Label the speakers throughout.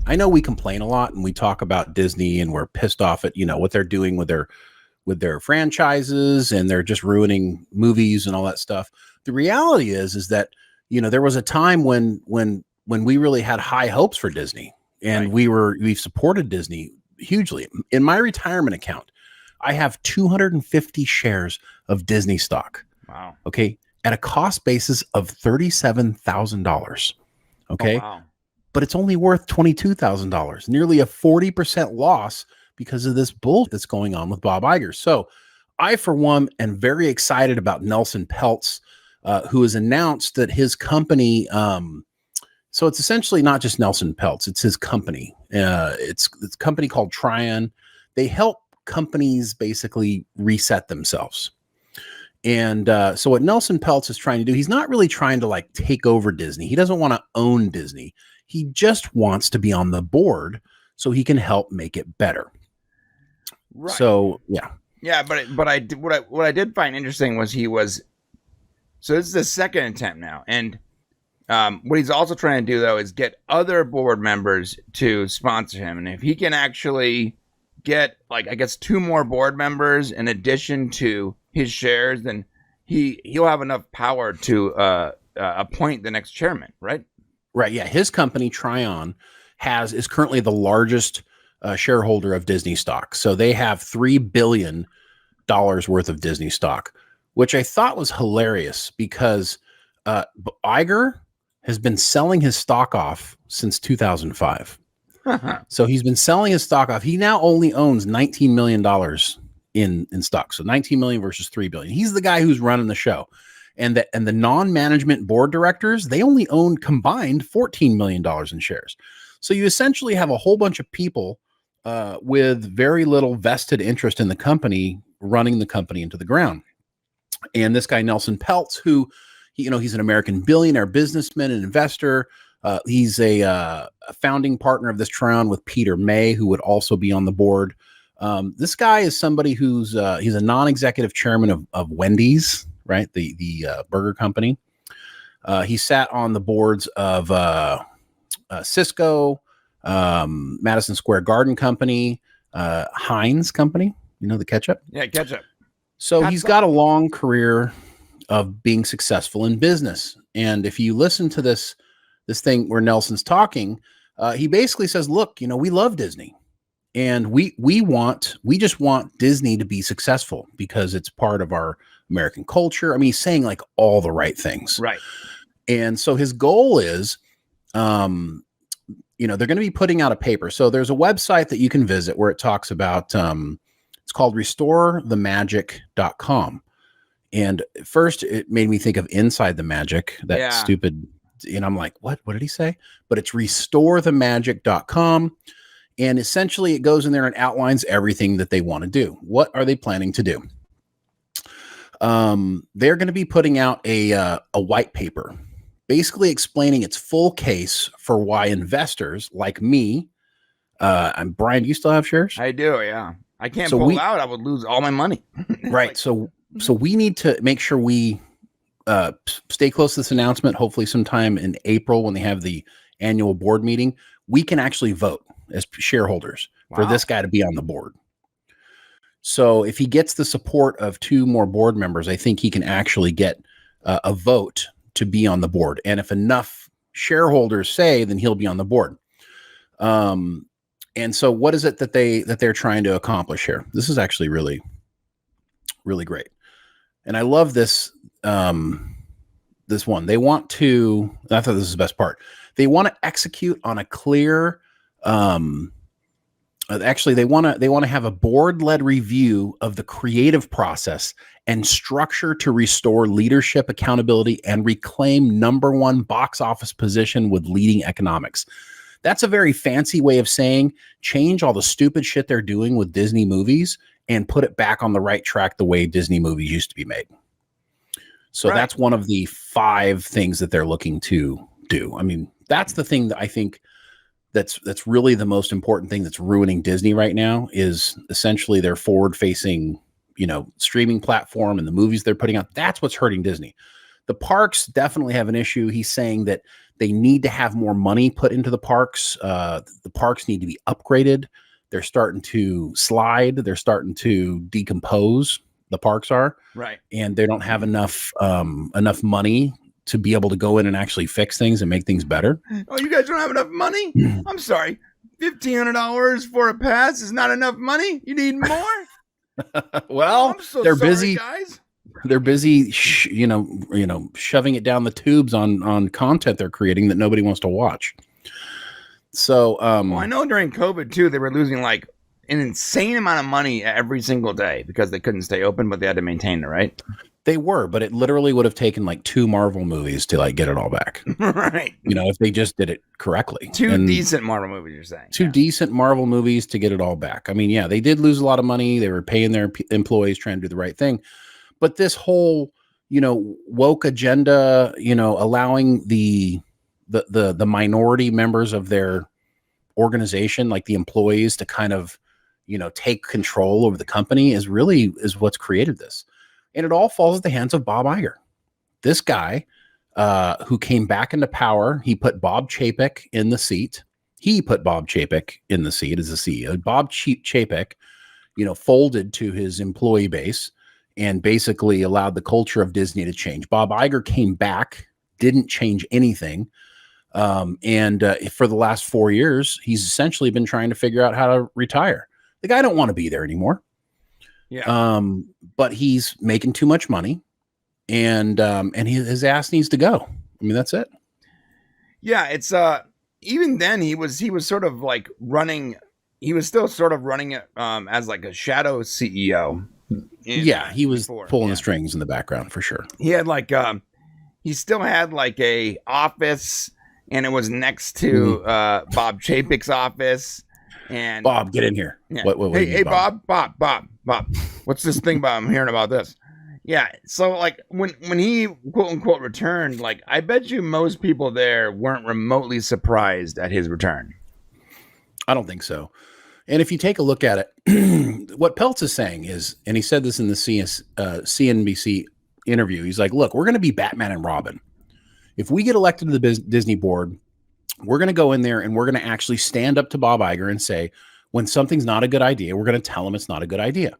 Speaker 1: I know we complain a lot and we talk about Disney and we're pissed off at, what they're doing with their franchises, and they're just ruining movies and all that stuff. The reality is that, there was a time when we really had high hopes for Disney, and
Speaker 2: Right.
Speaker 1: we've supported Disney hugely. In my retirement account, I have 250 shares of Disney stock.
Speaker 2: Wow.
Speaker 1: Okay. At a cost basis of $37,000. Okay.
Speaker 2: Oh, wow.
Speaker 1: But it's only worth $22,000, nearly a 40% loss because of this bull that's going on with Bob Iger. So I, for one, am very excited about Nelson Peltz, who has announced that his company, so it's essentially not just Nelson Peltz, it's his company. It's a company called Trian. They help companies basically reset themselves. And so what Nelson Peltz is trying to do, he's not really trying to like take over Disney. He doesn't want to own Disney. He just wants to be on the board so he can help make it better.
Speaker 2: Right.
Speaker 1: So, yeah.
Speaker 2: Yeah, but what I did find interesting was so this is the second attempt now. And what he's also trying to do, though, is get other board members to sponsor him. And if he can actually get, like, I guess 2 more board members in addition to his shares, then he'll have enough power to appoint the next chairman, right?
Speaker 1: Right. Yeah. His company, Trian, is currently the largest shareholder of Disney stock. So they have $3 billion worth of Disney stock, which I thought was hilarious because Iger has been selling his stock off since 2005. So he's been selling his stock off. He now only owns $19 million in stock. So 19 million versus 3 billion. He's the guy who's running the show. And the non-management board directors, they only own combined $14 million in shares. So you essentially have a whole bunch of people with very little vested interest in the company running the company into the ground. And this guy, Nelson Peltz, who, he's an American billionaire businessman and investor. He's a founding partner of this Trian with Peter May, who would also be on the board. This guy is somebody he's a non-executive chairman of Wendy's, right? The burger company. He sat on the boards of Cisco, Madison Square Garden Company, Heinz Company, the ketchup.
Speaker 2: Yeah, ketchup.
Speaker 1: So he's got a long career of being successful in business. And if you listen to this thing where Nelson's talking, he basically says, look, we love Disney. And we just want Disney to be successful because it's part of our American culture. I mean, he's saying like all the right things.
Speaker 2: Right.
Speaker 1: And so his goal is, they're going to be putting out a paper. So there's a website that you can visit where it talks about, it's called restorethemagic.com. And at first it made me think of Inside the Magic, that stupid, and I'm like, what did he say? But it's restorethemagic.com. And essentially it goes in there and outlines everything that they want to do. What are they planning to do? They're going to be putting out a white paper, basically explaining its full case for why investors like me, and Brian, do you still have shares?
Speaker 2: I do. Yeah. I can't pull out. I would lose all my money.
Speaker 1: Right. So we need to make sure we stay close to this announcement. Hopefully sometime in April when they have the annual board meeting, we can actually vote as shareholders for this guy to be on the board. So if he gets the support of 2 more board members, I think he can actually get a vote to be on the board. And if enough shareholders say, then he'll be on the board. And so what is it that they're trying to accomplish here? This is actually really, really great. And I love this, this one. They want to, I thought this was the best part. They want to execute on a clear, actually, they want to have a board-led review of the creative process and structure to restore leadership accountability and reclaim #1 box office position with leading economics. That's a very fancy way of saying change all the stupid shit they're doing with Disney movies and put it back on the right track the way Disney movies used to be made. So that's one of the 5 things that they're looking to do. I mean, that's the thing that I think that's really the most important thing that's ruining Disney right now is essentially their forward-facing, streaming platform and the movies they're putting out. That's what's hurting Disney. The parks definitely have an issue. He's saying that They need to have more money put into the parks. The parks need to be upgraded. They're starting to slide. They're starting to decompose. The parks are
Speaker 2: right,
Speaker 1: and they don't have enough money to be able to go in and actually fix things and make things better.
Speaker 2: Oh, you guys don't have enough money? I'm sorry. $1,500 for a pass is not enough money. You need more.
Speaker 1: Well,
Speaker 2: I'm so
Speaker 1: they're
Speaker 2: sorry,
Speaker 1: busy,
Speaker 2: guys.
Speaker 1: They're busy, shoving it down the tubes on content they're creating that nobody wants to watch. So,
Speaker 2: well, I know during COVID too, they were losing like an insane amount of money every single day because they couldn't stay open, but they had to maintain it, right?
Speaker 1: They were, but it literally would have taken like 2 Marvel movies to like get it all back.
Speaker 2: Right.
Speaker 1: If they just did it correctly.
Speaker 2: 2 decent Marvel movies, you're saying.
Speaker 1: 2 decent Marvel movies to get it all back. I mean, yeah, they did lose a lot of money. They were paying their employees, trying to do the right thing. But this whole, woke agenda, allowing the minority members of their organization, like the employees, to kind of, take control over the company is what's created this. And it all falls at the hands of Bob Iger. This guy who came back into power, he put Bob Chapek in the seat. He put Bob Chapek in the seat as the CEO. Bob Chapek, folded to his employee base and basically allowed the culture of Disney to change. Bob Iger came back, didn't change anything. And for the last 4 years, he's essentially been trying to figure out how to retire. The guy don't want to be there anymore.
Speaker 2: Yeah.
Speaker 1: But he's making too much money, and his ass needs to go. I mean, that's it.
Speaker 2: Yeah, it's even then he was sort of like running. He was still sort of running it as like a shadow CEO.
Speaker 1: He was pulling the strings in the background for sure.
Speaker 2: He had like he still had like a office, and it was next to Bob Chapek's office. And
Speaker 1: Bob, get in here.
Speaker 2: Yeah.
Speaker 1: What
Speaker 2: hey, Bob. What's this thing about? I'm hearing about this. Yeah. So like when he quote unquote returned, like I bet you most people there weren't remotely surprised at his return.
Speaker 1: I don't think so. And if you take a look at it, what Peltz is saying is, and he said this in the CNBC interview, he's like, look, we're going to be Batman and Robin. If we get elected to the Disney board, we're going to go in there and we're going to actually stand up to Bob Iger and say, when something's not a good idea, we're going to tell him it's not a good idea.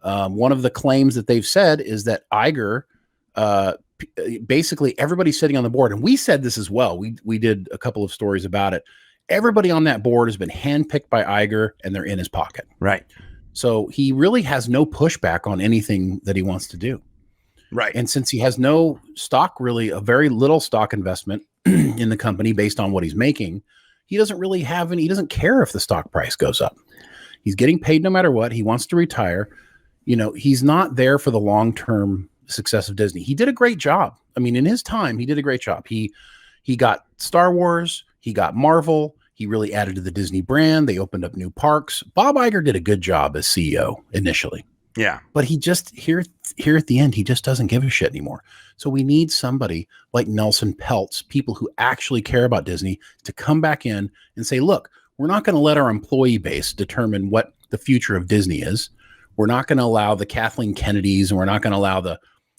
Speaker 1: One of the claims that they've said is that Iger, basically everybody sitting on the board, and we said this as well. We did a couple of stories about it. Everybody on that board has been handpicked by Iger and they're in his pocket.
Speaker 2: Right.
Speaker 1: So he really has no pushback on anything that he wants to do.
Speaker 2: Right.
Speaker 1: And since he has no stock, really a very little stock investment in the company based on what he's making, he doesn't really have any, he doesn't care if the stock price goes up. He's getting paid no matter what. He wants to retire. He's not there for the long-term success of Disney. He did a great job. I mean, in his time, he did a great job. He got Star Wars, he got Marvel, he really added to the Disney brand. They opened up new parks. Bob Iger did a good job as CEO initially.
Speaker 2: Yeah.
Speaker 1: But he just here at the end, he just doesn't give a shit anymore. So we need somebody like Nelson Peltz, people who actually care about Disney, to come back in and say, look, we're not going to let our employee base determine what the future of Disney is. We're not going to allow the Kathleen Kennedys, and we're not going to allow the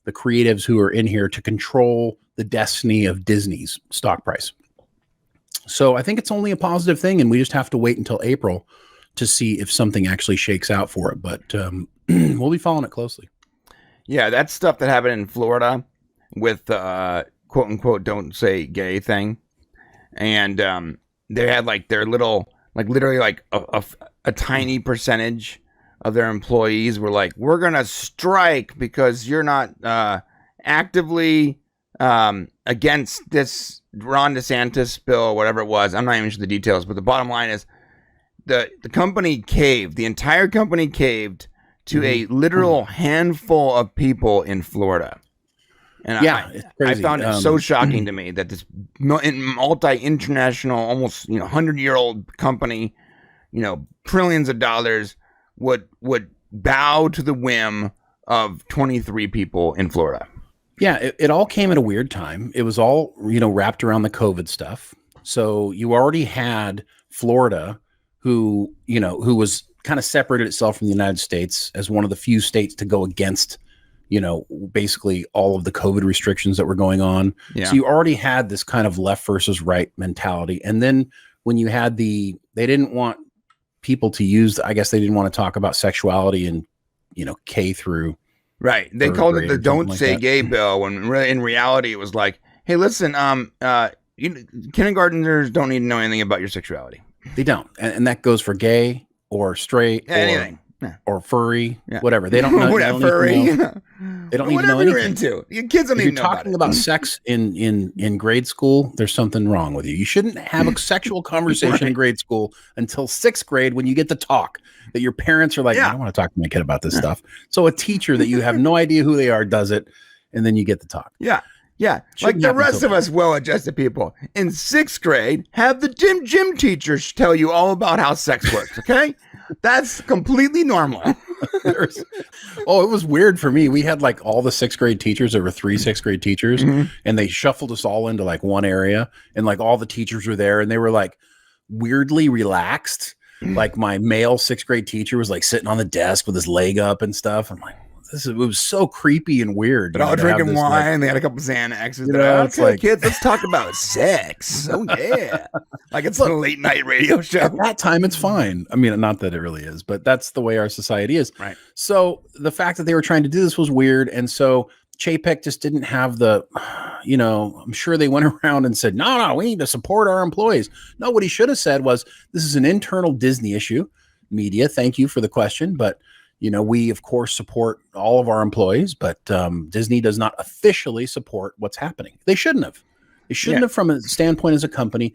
Speaker 1: creatives who are in here to control the destiny of Disney's stock price. So I think it's only a positive thing, and we just have to wait until April to see if something actually shakes out for it. But we'll be following it closely.
Speaker 2: Yeah, that stuff that happened in Florida with quote unquote don't say gay thing, and they had like their little, like literally like a tiny percentage of their employees were like, we're gonna strike because you're not actively against this Ron DeSantis bill, whatever it was. I'm not even sure the details, but the bottom line is the company caved. The entire company caved to a literal handful of people in Florida. And
Speaker 1: yeah, it's crazy.
Speaker 2: I found it so shocking to me that this multi-international, almost 100-year-old company, trillions of dollars would bow to the whim of 23 people in Florida.
Speaker 1: Yeah, it all came at a weird time. It was all, wrapped around the COVID stuff. So you already had Florida, who was kind of separated itself from the United States as one of the few states to go against basically all of the COVID restrictions that were going on.
Speaker 2: Yeah.
Speaker 1: So you already had this kind of left versus right mentality. And then when you had they didn't want people to use, I guess they didn't want to talk about sexuality in, K through.
Speaker 2: Right. They called it the "Don't Say Gay" bill, when in reality it was like, hey, listen, kindergartners don't need to know anything about your sexuality.
Speaker 1: They don't, and that goes for gay or straight,
Speaker 2: anything,
Speaker 1: or furry, whatever. They don't know.
Speaker 2: Furry.
Speaker 1: They don't need to know anything.
Speaker 2: You're into. Your kids don't need to know
Speaker 1: talking about sex in grade school, there's something wrong with you. You shouldn't have a sexual conversation in grade school until 6th grade, when you get to talk. That your parents are like, I don't want to talk to my kid about this stuff. So a teacher that you have no idea who they are does it, and then you get to talk.
Speaker 2: Yeah. Like the rest of us well-adjusted people in 6th grade, have the gym teachers tell you all about how sex works. Okay, that's completely normal.
Speaker 1: It was weird for me. We had like all the 6th grade teachers. There were 3 6th grade teachers, and they shuffled us all into like one area, and like all the teachers were there, and they were like weirdly relaxed. Like my male 6th grade teacher was like sitting on the desk with his leg up and stuff. I'm like, it was so creepy and weird.
Speaker 2: But all drinking wine. They had a couple Xanaxes. It's like, kids, let's talk about sex. Oh yeah, like it's a late night radio show.
Speaker 1: At that time, it's fine. I mean, not that it really is, but that's the way our society is.
Speaker 2: Right.
Speaker 1: So the fact that they were trying to do this was weird, and so Chapek just didn't have I'm sure they went around and said, no, we need to support our employees. No, what he should have said was, this is an internal Disney issue. Media, thank you for the question. But, we, of course, support all of our employees, but Disney does not officially support what's happening. They shouldn't have. They shouldn't have, from a standpoint as a company,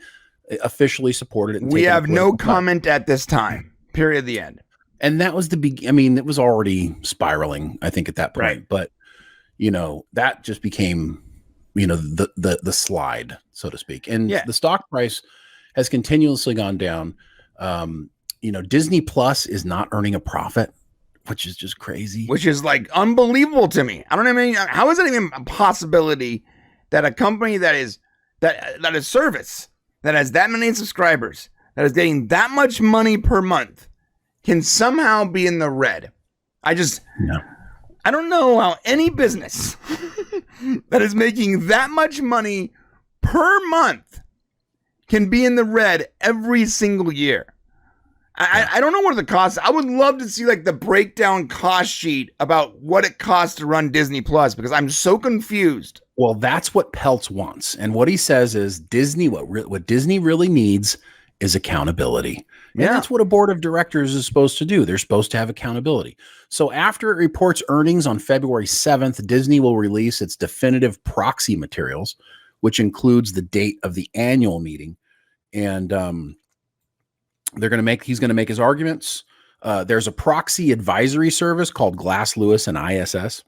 Speaker 1: officially supported it.
Speaker 2: We have no comment at this time. Period. The end.
Speaker 1: And that was it was already spiraling, I think, at that point. Right. But that just became, the slide, so to speak. And the stock price has continuously gone down. Disney Plus is not earning a profit, which is just crazy.
Speaker 2: Which is like unbelievable to me. I don't know. How is it even a possibility that a company that is service, that has that many subscribers, that is getting that much money per month, can somehow be in the red? I don't know how any business that is making that much money per month can be in the red every single year. I don't know what the costs. I would love to see like the breakdown cost sheet about what it costs to run Disney Plus, because I'm so confused.
Speaker 1: Well, that's what Peltz wants. And what he says is Disney, what Disney really needs is accountability. And that's what a board of directors is supposed to do. They're supposed to have accountability. So after it reports earnings on February 7th, Disney will release its definitive proxy materials, which includes the date of the annual meeting. And he's going to make his arguments. There's a proxy advisory service called Glass Lewis and ISS.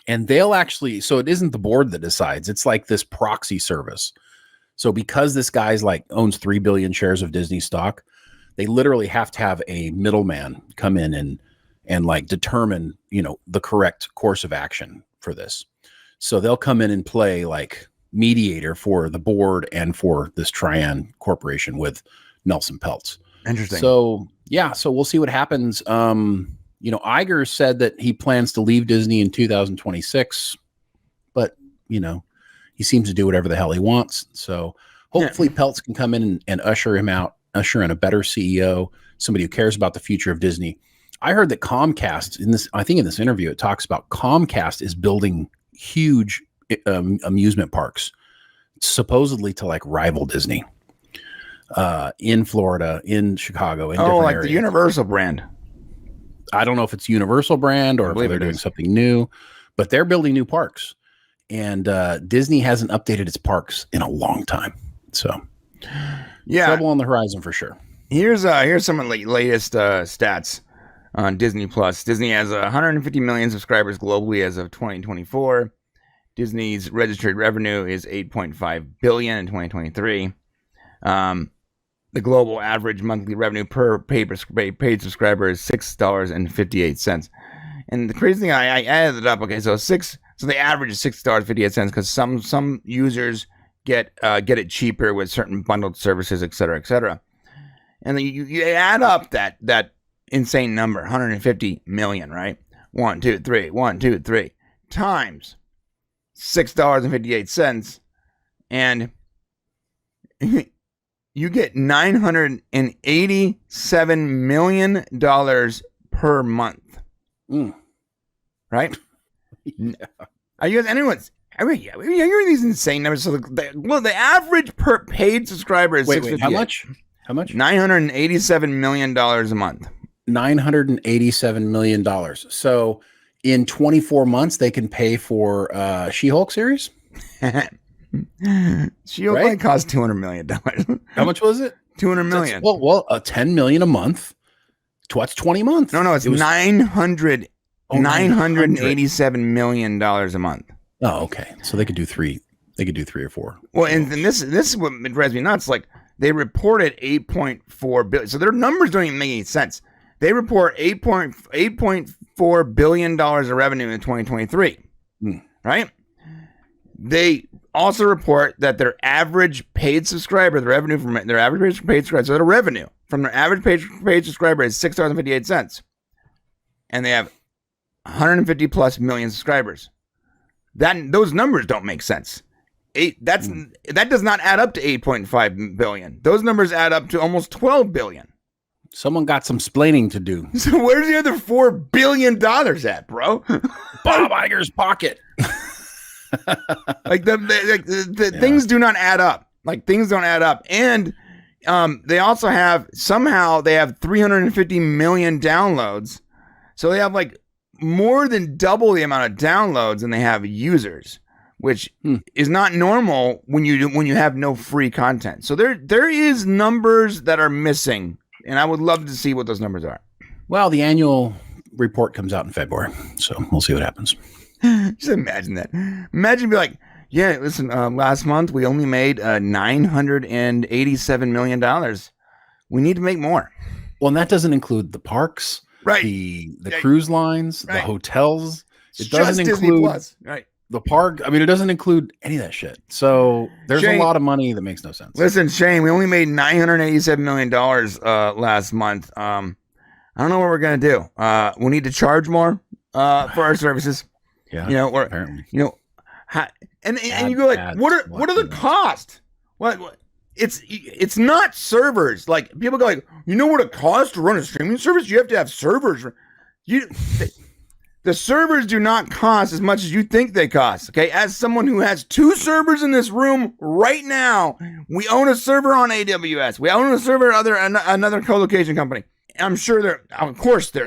Speaker 1: And they'll actually, so it isn't the board that decides. It's like this proxy service. So because this guy's owns 3 billion shares of Disney stock, they literally have to have a middleman come in and determine, the correct course of action for this. So they'll come in and play like mediator for the board and for this Trian corporation with Nelson Peltz.
Speaker 2: Interesting.
Speaker 1: So we'll see what happens. Iger said that he plans to leave Disney in 2026, but he seems to do whatever the hell he wants. So hopefully Peltz can come in and usher in a better CEO, somebody who cares about the future of Disney. I heard that Comcast in this interview, it talks about Comcast is building huge amusement parks, supposedly to rival Disney, in Florida, in Chicago, in different areas.
Speaker 2: The Universal brand.
Speaker 1: I don't know if it's Universal brand or if they're doing something new, but they're building new parks. And Disney hasn't updated its parks in a long time. So trouble on the horizon for sure.
Speaker 2: Here's some of the latest stats on Disney Plus. Disney has 150 million subscribers globally as of 2024. Disney's registered revenue is 8.5 billion in 2023. The global average monthly revenue per paid subscriber is $6.58. And the crazy thing, I added it up. Okay, so the average is $6.58 because some users get it cheaper with certain bundled services, et cetera, et cetera. And then you add up that insane number, 150 million, right? 1, 2, 3, 1, 2, 3 times $6.58, and you get $987 million per month. Right?
Speaker 1: Yeah.
Speaker 2: Are you guys hearing these insane numbers? So the average per paid subscriber is
Speaker 1: wait, how much?
Speaker 2: $987 million a month.
Speaker 1: $987 million. So in 24 months, they can pay for She-Hulk series?
Speaker 2: She-Hulk might cost $200 million.
Speaker 1: How much was it?
Speaker 2: $200 million.
Speaker 1: Well, $10 million a month. What's 20 months?
Speaker 2: No, it's $987 million a month.
Speaker 1: Oh, okay. So they could do three. They could do 3 or 4.
Speaker 2: Well, and this is what drives me nuts. Like, they reported 8.4 billion. So their numbers don't even make any sense. They report $8.4 billion of revenue in 2023. Right? They also report that their average paid subscriber, the revenue from their average paid subscriber, so their revenue from their average paid subscriber is $6.58. And they have 150 plus million subscribers. Those numbers don't make sense. That does not add up to 8.5 billion. Those numbers add up to almost 12 billion.
Speaker 1: Someone got some splaining to do.
Speaker 2: So where's the other $4 billion at, bro?
Speaker 1: Bob Iger's pocket.
Speaker 2: Like the things do not add up. Like, things don't add up. And they also have 350 million downloads. So they have like more than double the amount of downloads than they have users, which is not normal when you have no free content. So there is numbers that are missing, and I would love to see what those numbers are.
Speaker 1: Well, the annual report comes out in February, so we'll see what happens.
Speaker 2: Just imagine that. Imagine be like, yeah, listen, last month we only made $987 million. We need to make more.
Speaker 1: Well, and that doesn't include the parks,
Speaker 2: right?
Speaker 1: The cruise lines, right. The hotels. It doesn't
Speaker 2: include
Speaker 1: include
Speaker 2: Plus. Right.
Speaker 1: The park. I mean, it doesn't include any of that shit. So there's a lot of money that makes no sense.
Speaker 2: Listen, Shane, we only made $987 million last month. I don't know what we're gonna do. We need to charge more for our services.
Speaker 1: Yeah,
Speaker 2: apparently. And you go like, what are the costs? What? It's not servers. Like, people go like, you know what it costs to run a streaming service? You have to have servers. The servers do not cost as much as you think they cost. Okay, as someone who has 2 servers in this room right now, we own a server on AWS. We own a server at another co-location company. I'm sure they're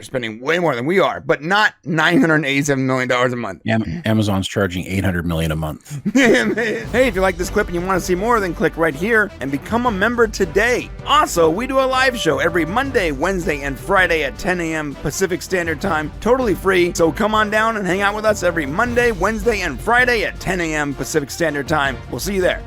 Speaker 2: spending way more than we are, but not $987 million a month.
Speaker 1: Amazon's charging $800 million a month.
Speaker 2: Hey, if you like this clip and you want to see more, then click right here and become a member today. Also, we do a live show every Monday, Wednesday, and Friday at 10 a.m. Pacific Standard Time, totally free. So come on down and hang out with us every Monday, Wednesday, and Friday at 10 a.m. Pacific Standard Time. We'll see you there.